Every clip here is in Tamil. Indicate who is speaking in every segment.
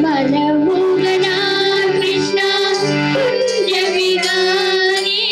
Speaker 1: मनमोहना कृष्ण कुंज विहारी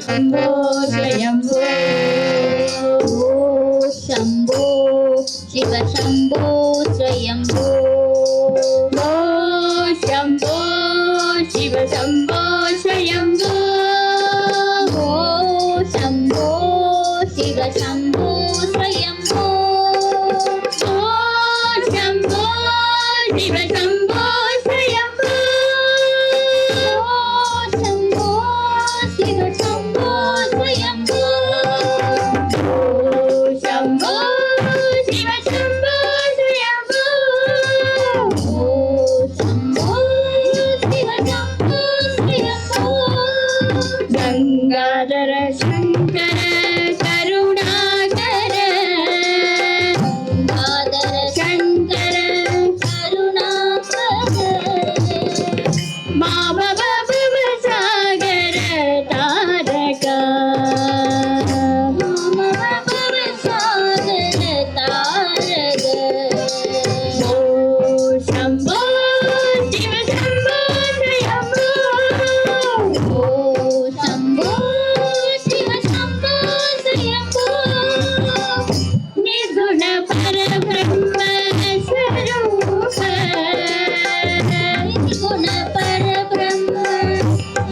Speaker 1: शम्भो स्वयम्भो शम्भो शिव शम्भो स्वयम्भो शम्भो शिव शम्भो स्वयम्भो शम्भो शिव शम्भो स्वयम्भो शम्भो शिव शम्भो स्वयम्भो शम्भो शिव शम्भो स्वयम्भो शम्भो शिव शम्भो स्वयम्भो शम्भो शिव शम्भो स्वयम्भो गंगाधर शंकर करुणाकर गंगाधर शंकर करुणाकर माँ बाबा भव सागर तारक माँ बाबा भव सागर तारक ओ शंभो शिव शंभो स्वयंभो ओ शंभो शिव शंभो स्वयंभो निर्गुण परब्रह्म स्वरूप निर्गुण परब्रह्म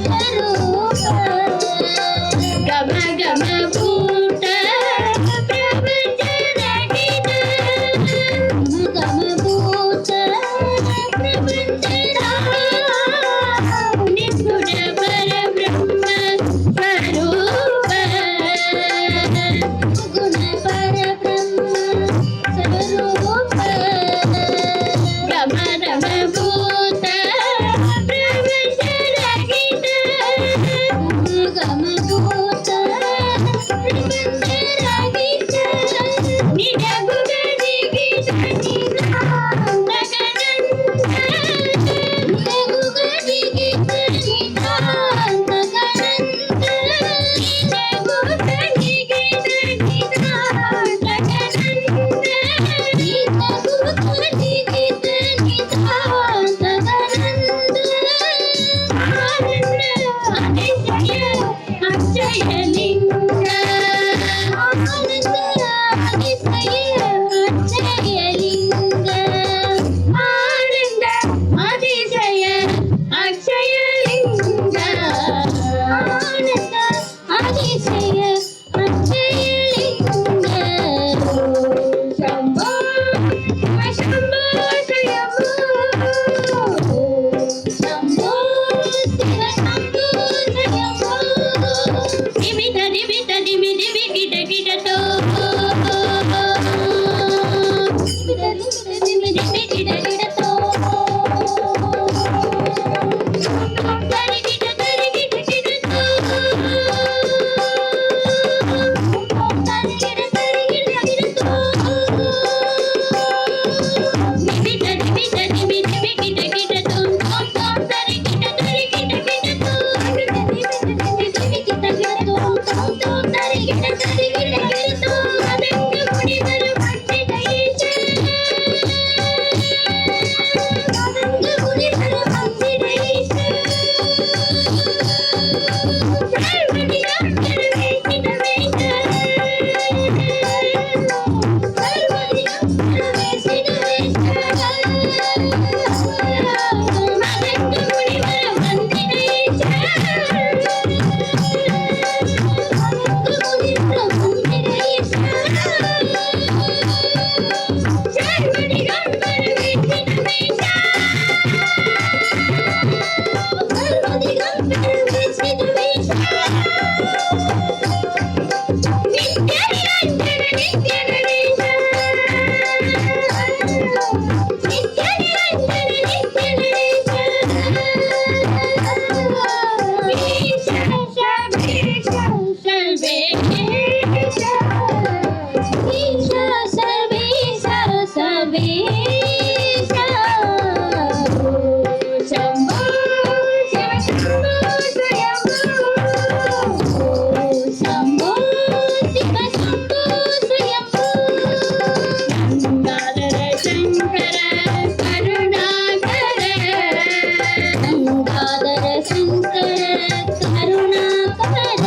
Speaker 1: स्वरूप गम गम भूत प्रपंच रहित गम भूत प्रपंच निर्गुण परब्रह्म स्वरूप गुण परब्रह्म स्वरूप गम गम भूत प्रपंच रहित गम भूत प्रपंच रहित निरगुण निगित निधान गणन्त निरगुण निगित निधान गणन्त निरगुण निगित निधान गणन्त निरगुण निगित निधान गणन्त आनंद अतिशय अक्षय लिंग आनंद अतिशय अक्षय लिंग आनंद अतिशय अक्षय लिंग आनंद अतिशय अक्षय लिंग शंभो शंभो स्वयंभो शंभो शिव शंभो स्वयंभो निमित निमित निमि निमि किट किट तो निमित निमि निमि किट किट तो तरि किट किट तो तरि किट तो निमित निमित निमि निमि किट किट तो तरि किट तो निमित निमित निमि निमि किट किट तो तरि किट तो अदंग मुनिवर भक्तिदैश अदंग मुनिवर भक्तिदैश सर्वदिगंबर वेशित वेश सर्वदिगंबर वेशित वेश अदंग मुनिवर भक्तिदैश शंकर करुणाकर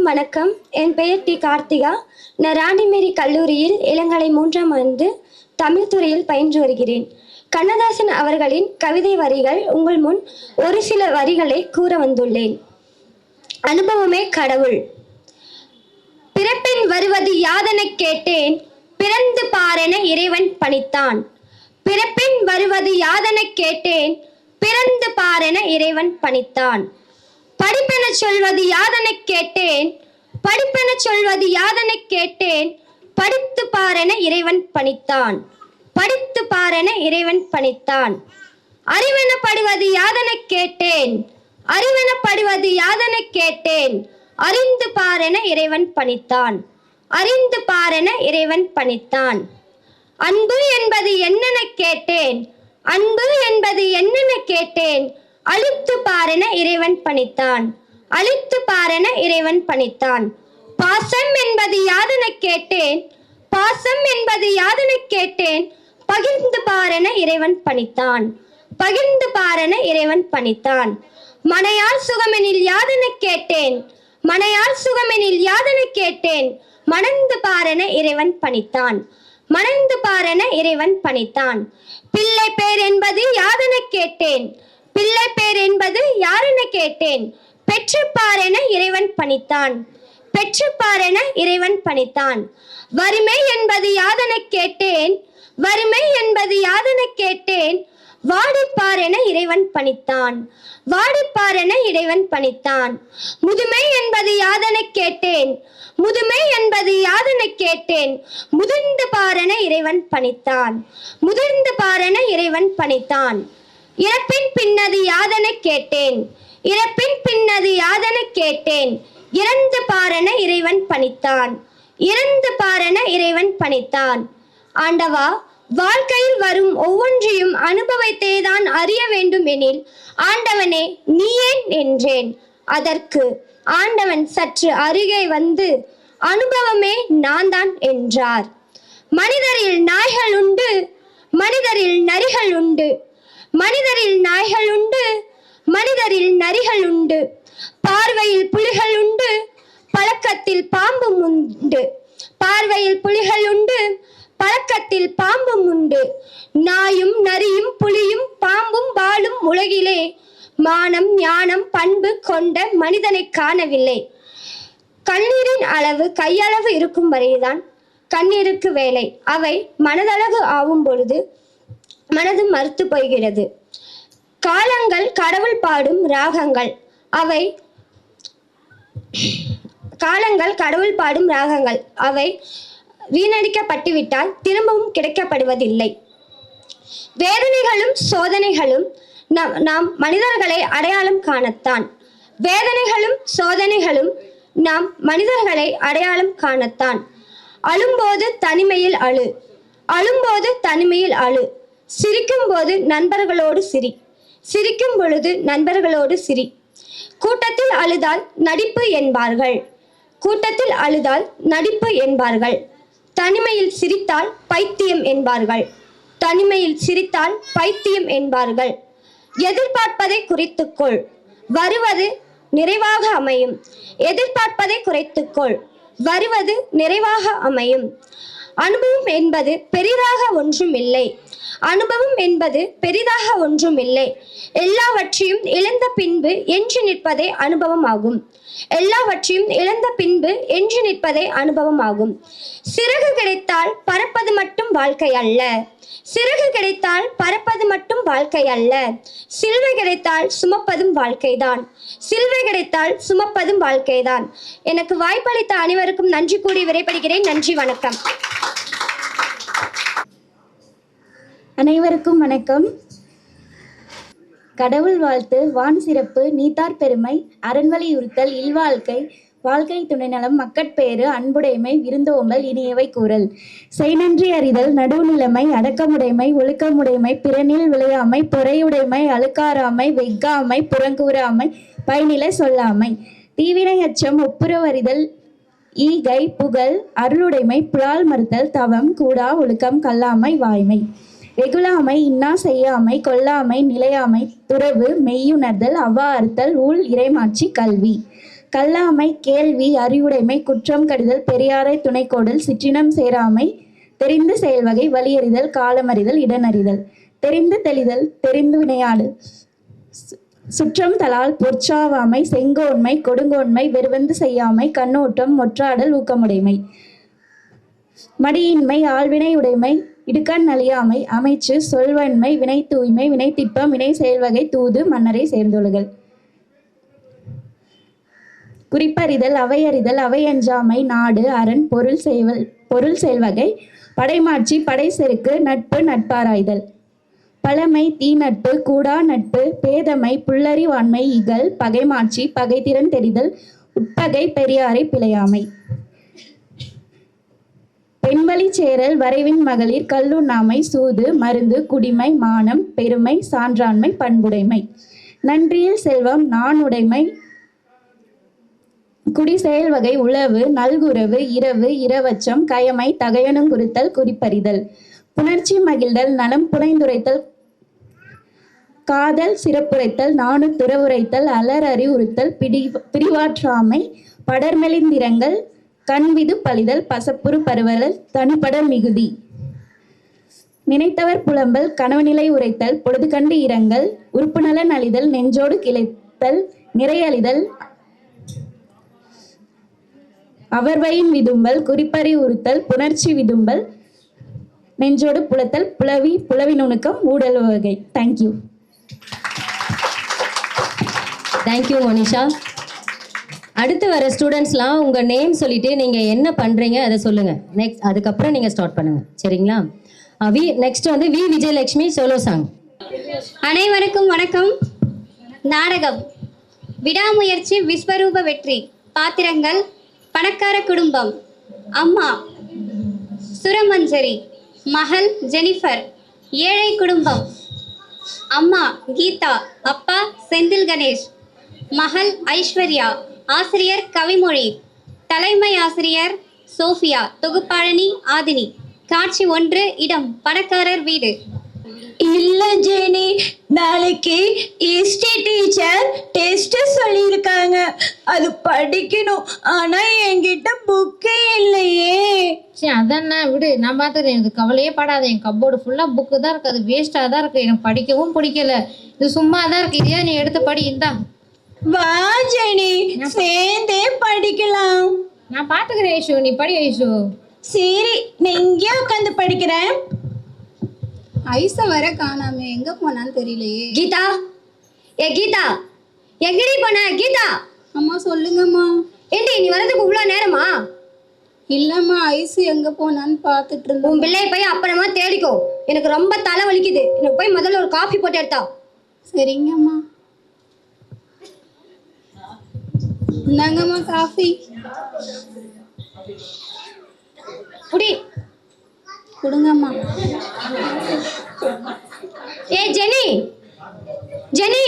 Speaker 2: வணக்கம். என் பெயர் டி கார்த்திகா. நான் ராணிமேரி கல்லூரியில் இளங்கலை 3ஆம் ஆண்டு தமிழ் துறையில் பயின்று வருகிறேன். கண்ணதாசன் அவர்களின் கவிதை வரிகள் உங்கள் முன் ஒரு சில வரிகளை கூற வந்துள்ளேன். அனுபவமே கடவுள். பிறப்பின் வருவது யாதென கேட்டேன், பிறந்து பாரென இறைவன் பணித்தான். பிறப்பின் வருவது யாதெனக் கேட்டேன், பிறந்து பாரென இறைவன் பணித்தான். படிப்பென சொல்வது யாதெனக் கேட்டேன், படிப்பென சொல்வது யாதெனக் கேட்டேன், படித்து பாரென இறைவன் பணித்தான். படித்து பாரென இறைவன் பணித்தான். அறிவெனப்படுவது யாதெனக் கேட்டேன், அறிவெனப்படுவது யாதெனக் கேட்டேன், அறிந்து பாரென இறைவன் பணித்தான். அறிந்து பாரென இறைவன் பணித்தான். அன்பு என்பது என்னெனக் கேட்டேன், அன்பு என்பது என்னெனக் கேட்டேன், அழித்து பாரென இறைவன் பணித்தான். அழித்து பாரென இறைவன் பணித்தான். பாசம் என்பது யாதெனக் கேட்டேன், பாசம் என்பது யாதெனக் கேட்டேன், பகிர்ந்து பாரென இறைவன் பணித்தான். பகிர்ந்து பாரென இறைவன் பணித்தான். மனையால் சுகமெனில் யாதெனக் கேட்டேன், மனையால் சுகமெனில் யாதெனக் கேட்டேன், மணந்து பாரென இறைவன் பணித்தான். மணந்து பாரென இறைவன் பணித்தான். பிள்ளை பேர் என்பது யாதெனக் கேட்டேன், பிள்ளை பேர் என்பது யாரெனக் கேட்டேன், பெற்று பாரென இறைவன் பணித்தான். பெற்று பாரென இறைவன் பணித்தான். வறுமை என்பது யாதெனக் கேட்டேன், வறுமை என்பது யாதெனக் கேட்டேன், வாடிப்பாரென இறைவன் பணித்தான். வாடிப்பாரென இறைவன் பணித்தான். முதுமை என்பது யாதெனக் கேட்டேன், முதுமை என்பது யாதெனக் கேட்டேன், முதிர்ந்து பாரென இறைவன் பணித்தான். முதிர்ந்து பாரென இறைவன் பணித்தான். இறப்பின் பின்னது யாதெனக் கேட்டேன், இறப்பின் பின்னது யாதெனக் கேட்டேன், இறந்து பாரென இறைவன் பணித்தான். இறந்து பாரென இறைவன் பணித்தான். ஆண்டவா, வாழ்க்கையில் வரும் ஒவ்வொன்றையும் அனுபவித்தேதான் அறிய வேண்டும் எனில் ஆண்டவனே நீ ஏன் என்றேன். அதற்கு ஆண்டவன் சற்று அருகே வந்து அனுபவமே நான் தான் என்றார். மனிதரில் நாய்கள் உண்டு, மனிதரில் நரிகள் உண்டு, மனிதரில் நாய்கள் உண்டு, மனிதரில் நரிகள் உண்டு, பார்வையில் புலிகள் உண்டு, பழக்கத்தில் பாம்பும் உண்டு. பார்வையில் புலிகள் உண்டு, பழக்கத்தில் பாம்பும் உண்டு. நாயும் நரியும் புலியும் பாம்பும் வாழும் உலகிலே மானம் ஞானம் பண்பு கொண்ட மனிதனை காணவில்லை. கண்ணீரின் அளவு கையளவு இருக்கும் வரைதான் கண்ணீருக்கு வேலை. அவை மனதளவு ஆகும் பொழுது மனது மறுத்து போகிறது. காலங்கள் கடவுள் பாடும் ராகங்கள், அவை காலங்கள் கடவுள் பாடும் ராகங்கள், அவை வீணடிக்கப்பட்டுவிட்டால் திரும்பவும் கிடைக்கப்படுவதில்லை. வேதனைகளும் சோதனைகளும் நாம் மனிதர்களை அடையாளம் காணத்தான். வேதனைகளும் சோதனைகளும் நாம் மனிதர்களை அடையாளம் காணத்தான். அழும்போது தனிமையில் அழு, அழும்போது தனிமையில் அழு. சிரிக்கும் போது நண்பர்களோடு சிரி, சிரிக்கும் பொழுது நண்பர்களோடு சிரி. கூட்டத்தில் அழுதால் நடிப்பு என்பார்கள், கூட்டத்தில் அழுதால் நடிப்பு என்பார்கள். தனிமையில் சிரித்தால் பைத்தியம் என்பார்கள், தனிமையில் சிரித்தால் பைத்தியம் என்பார்கள். எதிர்பார்ப்பதை குறித்துக்கொள், வருவது நிறைவாக அமையும். எதிர்பார்ப்பதை குறைத்துக்கொள், வருவது நிறைவாக அமையும். அனுபவம் என்பது பெரிதாக ஒன்றும் இல்லை, அனுபவம் என்பது பெரிதாக ஒன்றும் இல்லை. எல்லாவற்றையும் இழந்த பின்பு என்று நிற்பதே அனுபவம் ஆகும். எல்லாவற்றையும் இழந்த பின்பு என்று நிற்பதே அனுபவம் ஆகும். சிறகு கிடைத்தால் பறப்பது மட்டும் வாழ்க்கை அல்ல, சிறகு கிடைத்தால் பறப்பது மட்டும் வாழ்க்கை அல்ல. சிலுவை கிடைத்தால் சுமப்பதும் வாழ்க்கைதான், சிலுவை கிடைத்தால் சுமப்பதும் வாழ்க்கைதான். எனக்கு வாய்ப்பளித்த அனைவருக்கும் நன்றி கூறி விடைபெறுகிறேன். நன்றி, வணக்கம்.
Speaker 3: அனைவருக்கும் வணக்கம். கடவுள் வாழ்த்து, வான் சிறப்பு, நீத்தார் பெருமை, அறன்வலியுறுத்தல், இல்வாழ்க்கை, வாழ்க்கை துணைநலம், மக்கட்பேறு, அன்புடைமை, விருந்தோம்பல், இனியவை கூறல், செய்நன்றி அறிதல், நடுவுநிலைமை, அடக்கமுடைமை, ஒழுக்கமுடைமை, பிறனில் விளையாமை, பொறையுடைமை, அழுக்காராமை, வெக்காமை, புறங்கூறாமை, பயனிலை சொல்லாமை, தீவினை அச்சம், ஒப்புரவறிதல், ஈகை, புகழ், அருளுடைமை, புலால் மறுத்தல், தவம், கூடா ஒழுக்கம், கல்லாமை, வாய்மை, வெகுளாமை, இன்னா செய்யாமை, கொல்லாமை, நிலையாமை, துறவு, மெய்யுணர்தல், அவ்வா அறுத்தல், ஊழ், இறைமாட்சி, கல்வி, கல்லாமை, கேள்வி, அறிவுடைமை, குற்றம் கடிதல், பெரியாரை துணைக்கோடல், சிற்றினம் சேராமை, தெரிந்து செயல்வகை, வலியறிதல், காலமறிதல், இடனறிதல், தெரிந்து தெளிதல், தெரிந்து வினையாடல், சுற்றம் தலால், பொற்சாவாமை, செங்கோன்மை, கொடுங்கோன்மை, வெறுவந்து செய்யாமை, கண்ணோட்டம், ஒற்றாடல், ஊக்கமுடைமை, மடியின்மை, ஆழ்வினை உடைமை, இடுக்கண் நலியாமை அமைச்சு சொல்வன்மை வினை தூய்மை வினை திட்பம் வினை செயல்வகை தூது மன்னரை சேர்ந்தொழுகள். குறிப்பறிதல் அவையறிதல் அவையஞ்சாமை நாடு அரண் பொருள் செயல்வகை படைமாட்சி படை செருக்கு நட்பு நட்பாராய்தல். பழமை தீ நட்பு கூடா நட்பு பேதமை புல்லறிவாண்மை இகல் பகைமாட்சி பகைத்திறன் தெரிதல் உட்பகை பெரியாரை பிழையாமை. பெண்வழி சேரல் வரைவின் மகளிர் கல்லுண்ணாமை சூது மருந்து குடிமை மானம் பெருமை சான்றாண்மை பண்புடைமை. நன்றியில் செல்வம் நாணுடைமை குடி செயல் வகை உளவு நல்குறவு இரவு இரவச்சம் கயமை தகையணுங்குறுத்தல் குறிப்பறிதல். புணர்ச்சி மகிழ்தல் நலம் புனைந்துரைத்தல் காதல் சிறப்புரைத்தல் நாணு துறவுரைத்தல் அலர் அறிவுறுத்தல் பிரிவாற்றாமை படர்மெலிந்திரங்கள் கண்விது பழிதல் பசப்புறு பருவலல் தனிப்பட மிகுதி. நினைத்தவர் புலம்பல் கனவுநிலை உரைத்தல் பொழுது கண்டு இரங்கல் உறுப்புநலன் அழிதல் நெஞ்சோடு கிளைத்தல் நிறையழிதல் அவர்வையின் விதும்பல் குறிப்பறி உறுத்தல் புணர்ச்சி விதும்பல் நெஞ்சோடு புலத்தல் புலவி நுணுக்கம் ஊடல் வகை. தேங்க்யூ.
Speaker 4: தேங்க்யூ மோனிஷா. அடுத்து வர ஸ்டூடெண்ட்ஸ்லாம் உங்கள் நேம் சொல்லிட்டு நீங்கள் என்ன பண்ணுறீங்க அதை சொல்லுங்கள். நெக்ஸ்ட் அதுக்கப்புறம் நீங்கள் ஸ்டார்ட் பண்ணுங்கள், சரிங்களா? நெக்ஸ்ட் வந்து வி விஜயலட்சுமி சோலோ சாங்.
Speaker 1: அனைவருக்கும் வணக்கம். நாடகம் விடாமுயற்சி விஸ்வரூப வெற்றி. பாத்திரங்கள் பணக்கார குடும்பம் அம்மா சுரமஞ்சரி, மகள் ஜெனிஃபர். ஏழை குடும்பம் அம்மா கீதா, அப்பா செந்தில் கணேஷ், மகள் ஐஸ்வர்யா. ஆசிரியர் கவிமொழி, தலைமை ஆசிரியர் சோஃபியா, தொகுப்பாளனி ஆதினி. காட்சி 1, இடம் பணக்காரர் வீடு.
Speaker 5: இல்ல ஜெனி, நாளைக்கு ஹிஸ்டரி டீச்சர் டெஸ்ட் சொல்லியிருக்காங்க, அது படிக்கணும். ஆனா என்கிட்ட புக்கே இல்லையே.
Speaker 6: சரி அதான் விடு, நான் பார்த்துக்கிறேன். எனக்கு கவலையே படாத. என் கப்போர்டு ஃபுல்லாக புக்கு தான் இருக்குது, அது வேஸ்ட்டாக தான் இருக்குது. எனக்கு படிக்கவும் பிடிக்கல, இது சும்மா தான் இருக்குது. இதையா நீ எடுத்து படி. இந்தா
Speaker 5: வா ஜெனி, சேர்ந்தே படிக்கலாம்.
Speaker 6: நான் பார்த்துக்கிறேன் ஐஷு, நீ படி ஐஷு.
Speaker 5: சரி, நான் இங்கே உட்காந்து படிக்கிறேன்.
Speaker 7: ஐஸை வர காணாமே, எங்க போனான்னு தெரியலையே.
Speaker 2: கீதா, கீதா, எங்கடி போன கீதா?
Speaker 7: அம்மா சொல்லுங்கம்மா.
Speaker 2: ஏண்டி நீ வரதுக்கு இவ்வளோ நேரமா?
Speaker 7: இல்லம்மா, ஐஸ் எங்க போனான்னு பார்த்துட்டு இருந்தோம்.
Speaker 2: உன் பிள்ளைய போய் அப்புறமா தேடிக்கோ, எனக்கு ரொம்ப தலை வலிக்குது. எனக்கு போய் முதல்ல ஒரு காஃபி போட்டு எடுத்தா.
Speaker 7: சரிங்கம்மா. இந்தாங்கம்மா காஃபி.
Speaker 2: குடி.
Speaker 7: கொடுங்கம்மா.
Speaker 2: Jenny, Jenny.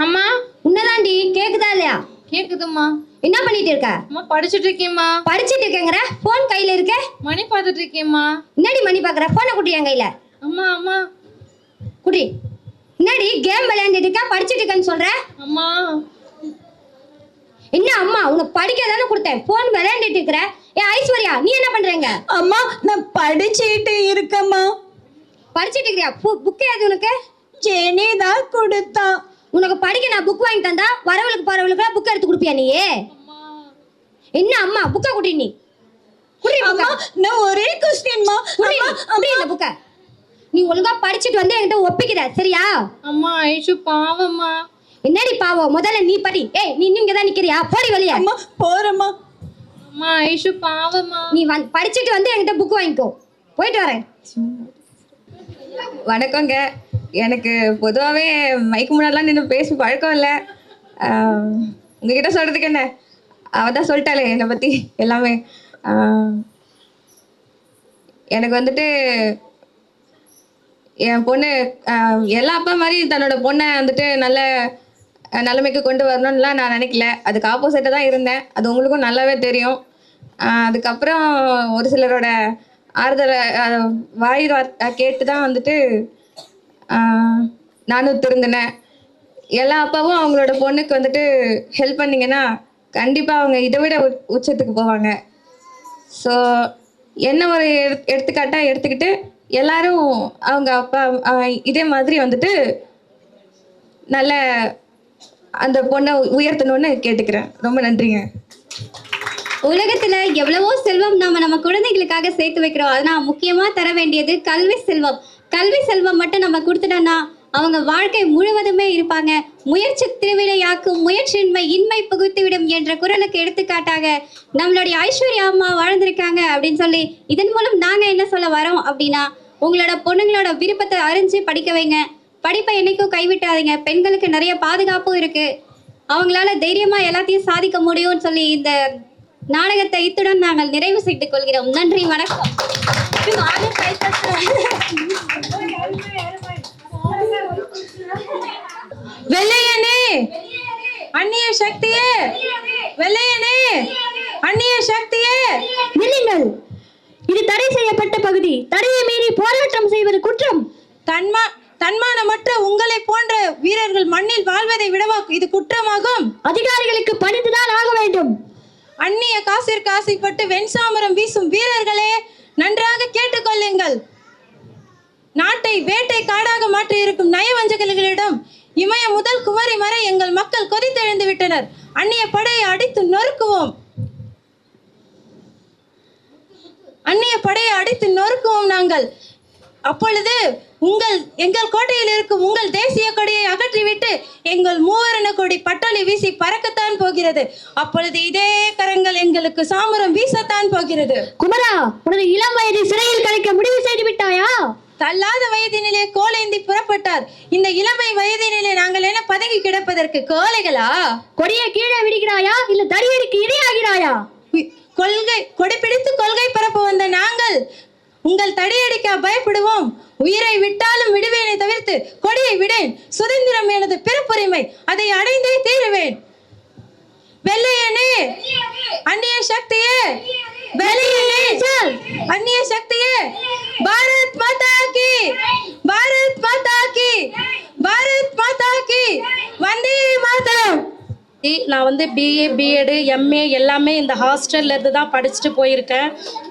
Speaker 6: அம்மா
Speaker 2: உன்னதாண்டி, கேக்குதா இல்லையா?
Speaker 6: கேக்குதும்மா.
Speaker 2: என்ன பண்ணிட்டு இருக்க?
Speaker 6: அம்மா படிச்சுட்டு இருக்கேம்மா.
Speaker 2: படிச்சுட்டு இருக்கேங்கிற, போன் கையில இருக்க.
Speaker 6: மணி பார்த்துட்டு இருக்கேம்மா.
Speaker 2: என்னடி மணி பாக்குற? போனை குட்டி என் கையில.
Speaker 6: அம்மா அம்மா
Speaker 2: குடி. என்னடி கேம் விளையாண்டுட்டு இருக்க, படிச்சுட்டு இருக்கேன்னு சொல்ற?
Speaker 6: அம்மா
Speaker 2: என்ன அம்மா, உனக்கு படிக்க தானே கொடுத்தேன், போன் விளையாண்டுட்டு இருக்கிற. ஐஸ்வர்யா, நீ என்ன பண்றீங்க?
Speaker 5: அம்மா, நான் படிச்சுட்டு இருக்கேம்மா.
Speaker 2: படிச்சுட்டு இருக்கிறியா? புக்கு எது உனக்கு?
Speaker 5: ஜெனி தான் கொடுத்தா.
Speaker 2: உனக்கு படிக்க நான் புக் வாங்கி தந்தா வரவளுக்கு போறவளுக்கு புக் எடுத்து கொடுப்பியா நீ? என்ன அம்மா, புக்கை குடி. நீ குடி.
Speaker 5: அம்மா, நான் ஒரே क्वेश्चनமா.
Speaker 2: குடி இந்த புக்கை. நீ ஒழுங்கா படிச்சுட்டு வந்து என்கிட்ட ஒப்பிக்கிற, சரியா?
Speaker 6: அம்மா ஐஷு பாவம்மா.
Speaker 2: என்னடி பாவம்? முதல்ல நீ படி. நீ இங்க தான் நிக்கிறியா? போடி வெளியே.
Speaker 5: அம்மா போறேம்மா.
Speaker 6: அம்மா ஐஷு பாவம்மா.
Speaker 2: நீ படிச்சுட்டு வந்து என்கிட்ட புக் வாங்கிக்கோ. போயிட்டு வரேன்.
Speaker 8: வணக்கங்க. எனக்கு பொதுவாகவே மைக்கு முன்னாடிலாம் நின்று பேசி பழக்கம் இல்லை. உங்ககிட்ட சொல்கிறதுக்கு என்ன, அவள் தான் சொல்லிட்டாளே என்னை பற்றி எல்லாமே. எனக்கு வந்துட்டு என் பொண்ணு எல்லா அப்பா மாதிரி தன்னோட பொண்ணை வந்துட்டு நல்ல நிலைமைக்கு கொண்டு வரணும்லாம் நான் நினைக்கல. அதுக்கு ஆப்போசிட்டாக தான் இருந்தேன். அது உங்களுக்கும் நல்லாவே தெரியும். அதுக்கப்புறம் ஒரு சிலரோட ஆறுதலை வாய் கேட்டு தான் வந்துட்டு நானும் திருந்தினேன். எல்லா அப்பாவும் அவங்களோட பொண்ணுக்கு வந்துட்டு ஹெல்ப் பண்ணிங்கன்னா கண்டிப்பாக அவங்க இதை விட உச்சத்துக்கு போவாங்க. ஸோ என்ன ஒரு எடுத்துக்காட்டாக எடுத்துக்கிட்டு எல்லாரும் அவங்க அப்பா இதே மாதிரி வந்துட்டு நல்ல அந்த பொண்ணை உயர்த்தணும்னு கேட்டுக்கிறேன். ரொம்ப நன்றிங்க.
Speaker 1: உலகத்துல எவ்வளவோ செல்வம் நம்ம குழந்தைகளுக்காக சேர்த்து வைக்கிறோம். ஆனா முக்கியமா தர வேண்டியது கல்வி செல்வம். கல்வி செல்வம் மட்டும் நம்ம கொடுத்துட்டோம்னா அவங்க வாழ்க்கை முழுவதுமே இருப்பாங்க. முயற்சி திருவினையாக்கும், முயற்சியின்மை இன்மை புகுத்திவிடும் என்ற குறளுக்கு எடுத்துக்காட்டாக நம்மளுடைய ஐஸ்வர்யா அம்மா வாழ்ந்திருக்காங்க அப்படின்னு சொல்லி, இதன் மூலம் நாங்க என்ன சொல்ல வரோம் அப்படின்னா, உங்களோட பொண்ணுங்களோட விருப்பத்தை அறிஞ்சு படிக்க வைங்க. படிப்பை என்னைக்கும் கைவிட்டாதீங்க. பெண்களுக்கு நிறைய பாதுகாப்பும் இருக்கு. அவங்களால தைரியமா எல்லாத்தையும் சாதிக்க முடியும்னு சொல்லி இந்த நாடகத்தை இத்துடன் நாங்கள் நிறைவு செய்து கொள்கிறோம். நன்றி, வணக்கம்.
Speaker 6: வெள்ளையனே அந்நிய சக்தியே, வெள்ளையனே அந்நிய சக்தியே.
Speaker 2: நில்லுங்கள், இது தடை செய்யப்பட்ட பகுதி. தடையை மீறி போராட்டம் செய்வது குற்றம்.
Speaker 6: தன்மானமற்ற உங்களை போன்ற வீரர்கள் மண்ணில் வாழ்வதை விடவா இது குற்றமாகும்?
Speaker 2: அதிகாரிகளுக்கு பணிந்துதான் ஆக வேண்டும்.
Speaker 6: அந்நிய காசிற்கு ஆசைப்பட்டு வெண்சாமரம் வீசும் வீரர்களே, நன்றாக கேட்டுக்கொள்ளுங்கள். நாட்டை வேட்டை காடாக மாற்றி இருக்கும் நயவஞ்சகர்களிடம் இமய முதல் குமரி வரை எங்கள் மக்கள் கொதித்தெழுந்து விட்டனர். அந்நிய படையை அடித்து நொறுக்குவோம், அந்நிய படையை அடித்து நொறுக்குவோம் நாங்கள். அப்பொழுது எங்கள் கோட்டையில் இருக்கும் உங்கள் தேசிய கொடியை அகற்றிவிட்டு எங்கள் மூவரண கொடி பட்டொலி வீசி பறக்கத்தான் போகிறது. அப்பொழுது இதே கரங்கள் எங்களுக்கு சாமரம் வீசத்தான் போகிறது.
Speaker 2: குமரா, உனது இளம் வயதை சிறையில் கலைக்க முடிவு செய்து விட்டாயா?
Speaker 6: தள்ளாத வயதினிலே கோலேந்தி புறப்பட்டார். இந்த இளமை வயதினிலே நாங்கள் என்ன பதங்கி கிடப்பதற்கு கோலைகளா?
Speaker 2: கொடியை கீழே விடுகிறாயா இல்ல தடியடிக்கு இரையாகிறாயா?
Speaker 6: கொடை பிடித்து கொள்கை பரப்ப வந்த நாங்கள் உங்கள் தடியடிக்க பயப்படுவோம்? உயிரை விட்டாலும் விடுவேனை தவிர்த்து கொடியை விடேன். சுதந்திரம் எனது பிறப்புரிமை, அதை அடைந்தே தீருவேன். வெள்ளையனே அந்நிய சக்தியே, வெள்ளையனே அந்நிய சக்தியே, பாரத் மாதா கி, பாரத் மாதா கி, பாரத் மாதா கி, வந்தே மாதரம்.
Speaker 9: நான் பிஏ பிஎட் எம்ஏ எல்லாமே இந்த ஹாஸ்டல்ல இருந்து தான் படிச்சுட்டு போயிருக்கேன்.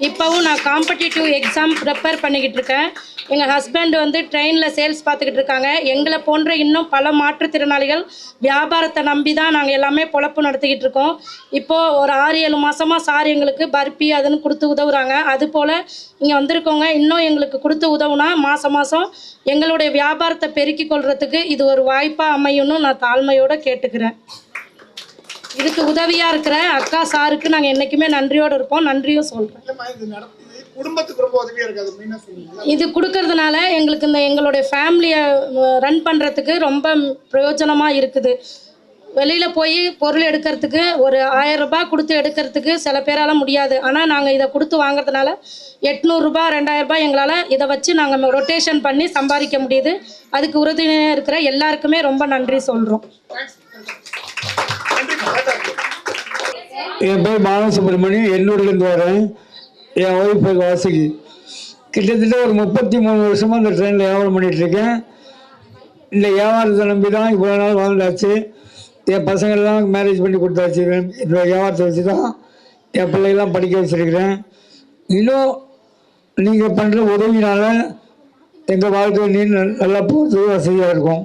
Speaker 9: இப்போவும் நான் காம்படிட்டிவ் எக்ஸாம் ப்ரிப்பேர் பண்ணிக்கிட்டு இருக்கேன். எங்கள் ஹஸ்பண்ட் ட்ரெயினில் சேல்ஸ் பார்த்துக்கிட்டு இருக்காங்க. எங்களை போன்ற இன்னும் பல மாற்றுத்திறனாளிகள் வியாபாரத்தை நம்பி தான் நாங்கள் எல்லாமே பொழப்பு நடத்திக்கிட்டு இருக்கோம். இப்போது ஒரு 6-7 மாதமாக சார் எங்களுக்கு பர்பி அதுன்னு கொடுத்து உதவுறாங்க. அதுபோல் இங்கே வந்திருக்கோங்க இன்னும் எங்களுக்கு கொடுத்து உதவுனா மாதம் எங்களுடைய வியாபாரத்தை பெருக்கி கொள்றதுக்கு இது ஒரு வாய்ப்பாக அமையும்னு நான் தாழ்மையோடு கேட்டுக்கிறேன். இதுக்கு உதவியா இருக்கிற அக்கா சாருக்கு நாங்க என்னைக்குமே நன்றியோடு இருப்போம். நன்றியும் சொல்றேன். இது கொடுக்கறதுனால எங்களுக்கு எங்களுடைய ஃபேமிலியை ரன் பண்றதுக்கு ரொம்ப பிரயோஜனமா இருக்குது. வெளியில போய் பொருள் எடுக்கிறதுக்கு ஒரு 1000 ரூபாய் கொடுத்து எடுக்கிறதுக்கு சில பேரால முடியாது. ஆனா நாங்க இதை கொடுத்து வாங்குறதுனால 800 ரூபாய் 2000 ரூபாய் எங்களால இதை வச்சு நாங்க ரொட்டேஷன் பண்ணி சம்பாதிக்க முடியுது. அதுக்கு உறுதுணையா இருக்கிற எல்லாருக்குமே ரொம்ப நன்றி சொல்றோம்.
Speaker 10: என் பேர் பாலசுப்ரமணியம், எண்ணூர்லேருந்து வரேன். என் ஒய்ஃப் பேர் வாசுகி. கிட்டத்தட்ட ஒரு 33 வருஷமாக இந்த ட்ரெயினில் வியாபாரம் பண்ணிகிட்ருக்கேன். இந்த வியாபாரத்தை நம்பி தான் இவ்வளோ நாள் வாழ்ந்தாச்சு. என் பசங்கள்லாம் மேரேஜ் பண்ணி கொடுத்தாச்சு. இந்த வியாபாரத்தை வச்சு தான் என் பிள்ளைகள்லாம் படிக்க வச்சுருக்கிறேன். இன்னும் நீங்கள் பண்ணுற உதவினால் எங்கள் வாழ்க்கை நல்லா போகிறது வசதியாக இருக்கும்.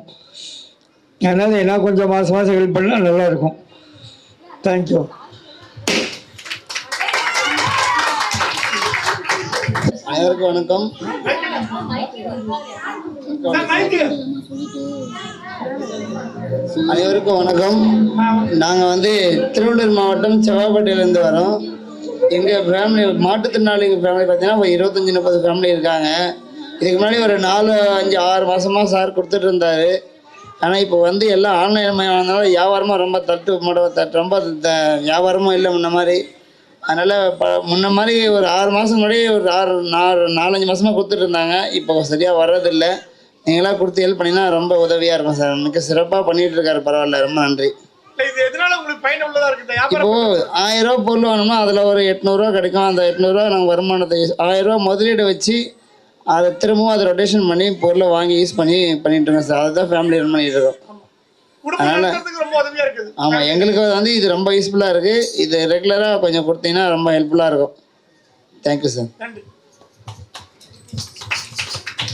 Speaker 10: அதனால் என்ன கொஞ்சம் மாதம் ஹெல்ப் பண்ணால் நல்லாயிருக்கும். தேங்க்யூ.
Speaker 11: அனைவருக்கும் வணக்கம். அனைவருக்கும் வணக்கம். நாங்கள் திருவள்ளூர் மாவட்டம் செவ்வாய்ப்பேட்டையிலேருந்து வரோம். எங்கள் ஃபேமிலி மாற்றுத்திறனாளிகள் ஃபேமிலி பார்த்தீங்கன்னா ஒரு 25-30 ஃபேமிலி இருக்காங்க. இதுக்கு முன்னாடி ஒரு 4-5-6 மாதமாக சார் கொடுத்துட்டு இருந்தார். ஆனால் இப்போ எல்லாம் ஆன்லைன் மயமானதுனால வியாபாரமாக ரொம்ப வியாபாரமும் இல்லை முன்ன மாதிரி. அதனால் முன்ன மாதிரி ஒரு 6 மாதம் முன்னாடி ஒரு 4-5 மாதமாக கொடுத்துட்டு இருந்தாங்க. இப்போ சரியாக வர்றதில்லை. நீங்களாக கொடுத்து ஹெல்ப் பண்ணிங்கன்னா ரொம்ப உதவியாக இருக்கும் சார். மிக சிறப்பாக பண்ணிகிட்டு இருக்காரு. பரவாயில்ல, ரொம்ப நன்றி. இப்போது 1000 ரூபா பொருள் வாங்கணும்னா அதில் ஒரு 800 ரூபா கிடைக்கும். அந்த 800 ரூபா நாங்கள் வருமானத்தை 1000 ரூபா முதலீடு வச்சு அதை திரும்பவும் அதை ரொட்டேஷன் பண்ணி பொருளை வாங்கி யூஸ் பண்ணிட்டு இருக்கோம் சார். அதுதான் ஃபேமிலி ரன் பண்ணிட்டு இருக்கோம். அதனால் ஆமாம், எங்களுக்கு இது ரொம்ப யூஸ்ஃபுல்லாக இருக்குது. இது ரெகுலராக கொஞ்சம் கொடுத்தீங்கன்னா ரொம்ப ஹெல்ப்ஃபுல்லாக இருக்கும். Thank you sir.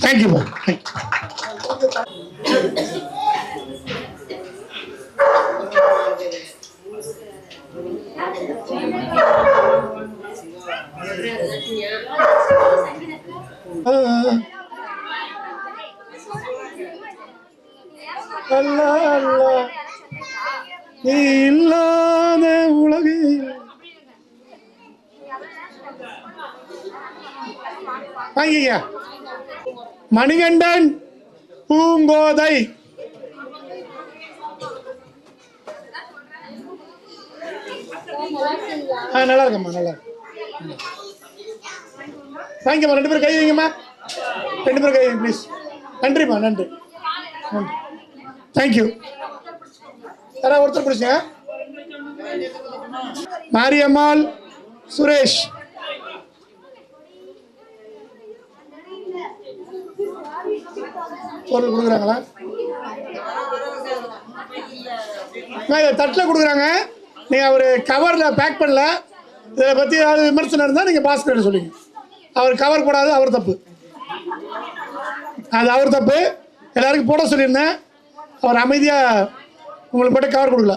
Speaker 10: தேங்க்யூ.
Speaker 12: அல்லா அல்லா நீ இல்லாத உலகில். வாங்கிங்க. மணிகண்டன் பூங்கோதை. நல்லா இருக்கம்மா, நல்லா இருக்கு. வாங்கிக்கம்மா, 2 பேரும் கை வைங்கம்மா, 2 பேரும் கை வைங்க ப்ளீஸ். நன்றிம்மா, நன்றி நன்றி, தேங்க்யூ. யாராவது ஒருத்தர் பிடிச்சுங்க. மாரியம்மாள் சுரேஷ். பொருள் கொடுக்குறாங்களா? தட்டில் கொடுக்குறாங்க. நீங்கள் அவர் கவரில் பேக் பண்ணல. இதை பற்றி ஏதாவது விமர்சனம் இருந்தால் நீங்கள் பாஸ்கர் சொல்லுங்க. அவர் கவர் போடாது, அவர் தப்பு. அது அவர் தப்பு. எல்லாருக்கும் போட சொல்லியிருந்தேன். அவர் அமைதியாக உங்களுக்கு மட்டும் கவர் கொடுக்கல.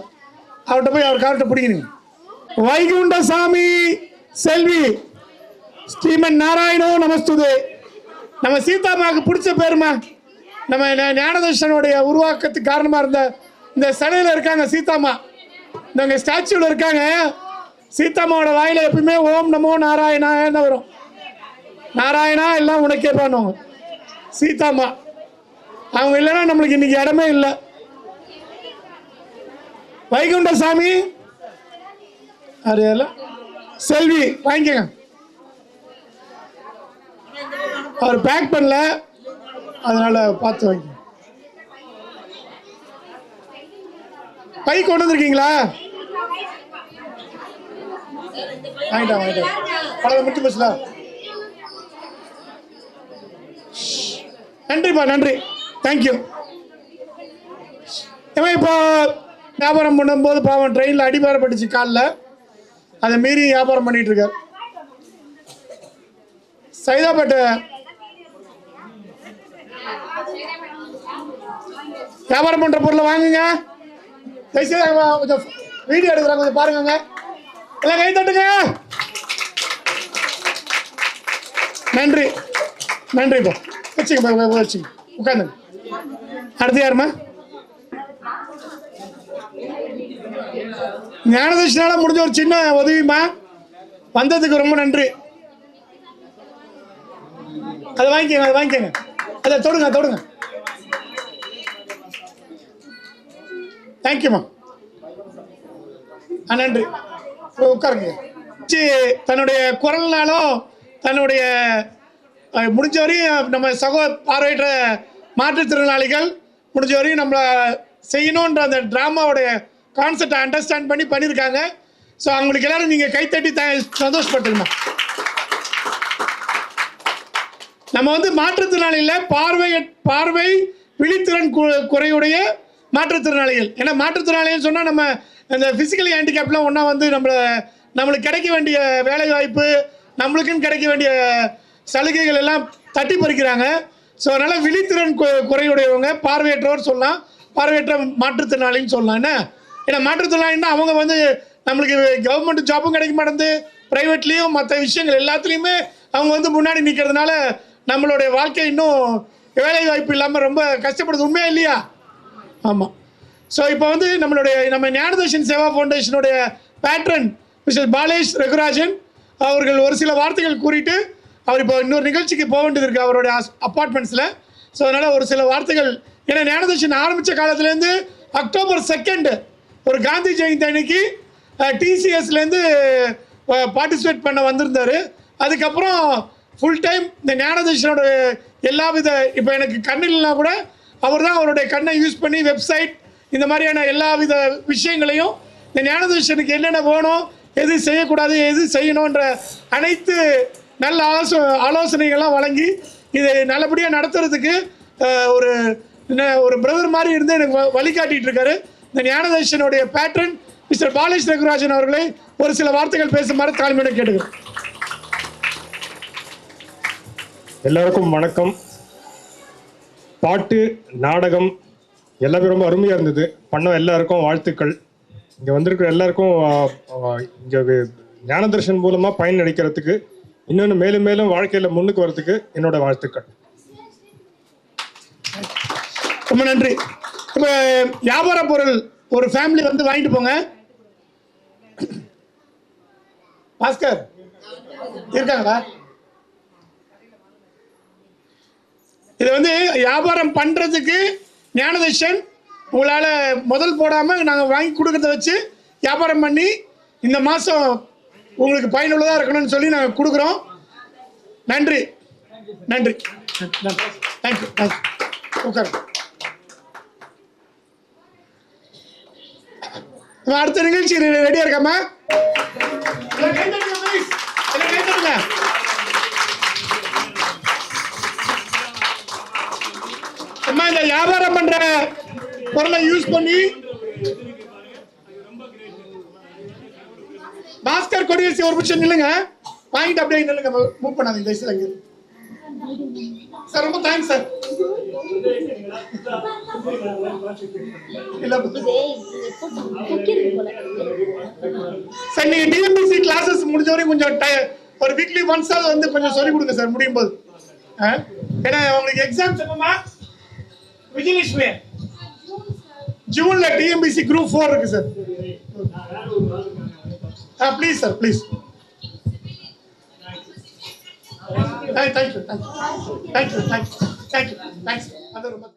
Speaker 12: அவர்கிட்ட போய் அவர் கவர்கிட்ட பிடிக்கணுங்க. வைகுண்டசாமி செல்வி. ஸ்ரீமன் நாராயணோ நமஸ்துதே. நம்ம சீதாமாவுக்கு பிடிச்ச பேருமா. நம்ம ஞானதர்ஷனுடைய உருவாக்கத்துக்கு காரணமாக இருந்த இந்த சிலையில் இருக்காங்க சீதாமா. இந்த ஸ்டாச்சுவில் இருக்காங்க. சீதாமாவோட வாயில எப்பயுமே ஓம் நமோ நாராயணா தான் வரும். நாராயணா எல்லாம் உனக்கே பண்ணுவாங்க சீதாமா. அவங்க இல்லைன்னா நம்மளுக்கு இன்னைக்கு இடமே இல்லை. வைகுண்டசாமி அறியல செல்வி வாங்கிக்கங்க. அவர் பேக் பண்ணல, அதனால பார்த்து வாங்கி. பை கொண்டு வந்திருக்கீங்களா? வாங்கிட்டேன் வாங்கிட்டேன். பழம் முடிச்சு போச்சுல. நன்றிப்பா, நன்றி, தேங்க்யூ. இவன் இப்போ வியாபாரம் பண்ணும்போது பாவம் ட்ரெயினில் அடிபாரப்பட்டுச்சு காலில். அதை மீறி வியாபாரம் பண்ணிட்டு இருக்கார். சைதாப்பேட்டை வியாபாரம் பண்ற பொருளை வாங்குங்க. கொஞ்சம் வீடியோ எடுக்கிறாங்க, கொஞ்சம் பாருங்க. எல்லாம் கை தட்டுங்க. நன்றி நன்றிப்பா. வச்சுங்க வச்சுங்க, உட்காந்துங்க. அடுத்து யாருமா? ஞானதர்ஷனால முடிஞ்ச ஒரு சின்ன உதவிமா. வந்ததுக்கு ரொம்ப நன்றி. அதை வாங்கிக்கோங்க, அதை வாங்கிக்கோங்க. அதை தொடுங்க தொடுங்க. தேங்க்யூமா, நன்றி. உட்காருங்க. தன்னுடைய குரல்னாலும் தன்னுடைய முடிஞ்ச வரையும் நம்ம பார்வையற்ற மாற்றுத்திறனாளிகள் முடிஞ்ச வரையும் நம்மளை செய்யணுன்ற அந்த ட்ராமாவோடைய கான்செப்டை அண்டர்ஸ்டாண்ட் பண்ணியிருக்காங்க. ஸோ அவங்களுக்கு எல்லாரும் நீங்கள் கைத்தட்டி சந்தோஷப்பட்டுருமா. நம்ம வந்து மாற்றுத்திறனாளியில் பார்வை விழித்திறன் குறையுடைய மாற்றுத்திறனாளிகள். ஏன்னா மாற்றுத்திறனாளிகள் சொன்னால் நம்ம இந்த ஃபிசிக்கலி ஹேண்டிகேப்லாம் ஒன்றா வந்து நம்மளுக்கு கிடைக்க வேண்டிய வேலை வாய்ப்பு, நம்மளுக்குன்னு கிடைக்க வேண்டிய சலுகைகள் எல்லாம் தட்டி பறிக்கிறாங்க. ஸோ அதனால் விழித்திறன் குறையுடையவங்க பார்வையற்றவர் சொல்லலாம், பார்வையற்ற மாற்றுத்திறனாளின்னு சொல்லலாம். ஏன்னா மாற்றுத்திறனாளின்னா அவங்க வந்து நம்மளுக்கு கவர்மெண்ட் ஜாப்பும் கிடைக்க மாட்டேங்குது, ப்ரைவேட்லேயும் மற்ற விஷயங்கள் எல்லாத்துலேயுமே அவங்க வந்து முன்னாடி நிற்கிறதுனால நம்மளுடைய வாழ்க்கை இன்னும் வேலை வாய்ப்பு இல்லாமல் ரொம்ப கஷ்டப்படுது. உண்மையா இல்லையா? ஆமாம். ஸோ இப்போ வந்து நம்ம ஞானதர்ஷன் சேவா ஃபவுண்டேஷனுடைய பேட்ரன் மிஸ்டர் பாலேஷ் ரகுராஜன் அவர்கள் ஒரு சில வார்த்தைகள் கூறிட்டு அவர் இப்போ இன்னொரு நிகழ்ச்சிக்கு போக வேண்டியது இருக்குது அவருடைய அப்பார்ட்மெண்ட்ஸில். ஸோ அதனால் ஒரு சில வார்த்தைகள். ஏன்னா ஞானதர்ஷன் ஆரம்பித்த காலத்துலேருந்து அக்டோபர் 2 ஒரு காந்தி ஜெயந்தி அன்னைக்கு டிசிஎஸ்லேருந்து பார்ட்டிசிபேட் பண்ண வந்திருந்தார். அதுக்கப்புறம் ஃபுல் டைம் இந்த ஞானதர்ஷனோட எல்லா வித, இப்போ எனக்கு கண்ணில்னா கூட அவர் தான் அவருடைய கண்ணை யூஸ் பண்ணி வெப்சைட் இந்த மாதிரியான எல்லா வித விஷயங்களையும் இந்த ஞானதர்ஷனுக்கு என்னென்ன வேணும், எது செய்யக்கூடாது, எது செய்யணுன்ற அனைத்து நல்ல ஆலோசனைகள்லாம் வழங்கி இதை நல்லபடியாக நடத்துறதுக்கு ஒரு பிரதர் மாதிரி இருந்து எனக்கு வழிகாட்டிகிட்டு இருக்காரு. இந்த ஞானதர்ஷனுடைய பேட்ரன் மிஸ்டர் பாலேஷ் ரகுராஜன் அவர்களை ஒரு சில வார்த்தைகள் பேசுமாறு தாழ்மையுடன் கேட்டுக்கிறேன்.
Speaker 13: எல்லாருக்கும் வணக்கம். பாட்டு நாடகம் எல்லாமே ரொம்ப அருமையாக இருந்தது. பண்ண எல்லாருக்கும் வாழ்த்துக்கள். இங்கே வந்திருக்கிற எல்லாருக்கும் இங்கே ஞானதர்ஷன் மூலமாக பயன் அளிக்கிறதுக்கு இன்னொன்று மேலும் மேலும் வாழ்க்கையில் முன்னுக்கு வரதுக்கு என்னோட வாழ்த்துக்கள்.
Speaker 12: ரொம்ப நன்றி. இப்போ வியாபார பொருள் ஒரு ஃபேமிலி வந்து வாங்கிட்டு போங்க. பாஸ்கர் இருக்காங்களா? இது வந்து வியாபாரம் பண்றதுக்கு ஞானதர்ஷன் உங்களால முதல் போடாம நாங்கள் வாங்கி கொடுக்கறத வச்சு வியாபாரம் பண்ணி இந்த மாசம் உங்களுக்கு பயனுள்ளதாக இருக்கணும்னு சொல்லி நாங்கள் கொடுக்குறோம். நன்றி நன்றி தேங்க்யூ உட்கார். அடுத்த நிகழ்ச்சி ரெடியா இருக்காமா? அம்மா இந்த வியாபாரம் பண்ற பொருளை யூஸ் பண்ணி பாஸ்கர் கொடியரசி ஒரு நிமிஷம் நில்லுங்க, வாங்கிட்டு அப்படியே நில்லுங்க, மூவ் பண்ணாதீங்க சார். ரொம்ப தேங்க்ஸ் சார். சார் நீங்க டிஎம்பிசி கிளாஸஸ் முடிஞ்ச வரைக்கும் கொஞ்சம் ஒரு வீக்லி ஒன்ஸ் வந்து கொஞ்சம் சொல்லி கொடுங்க சார் முடியும் போது. ஏன்னா உங்களுக்கு எக்ஸாம்ஸ் எப்பமா? விஜயலட்சுமி ஜூன்ல டிஎம்பிசி குரூப் 4 இருக்கு sir. Please sir please. Thank you thank you thank you thank you thank you thanks. அது ரொம்ப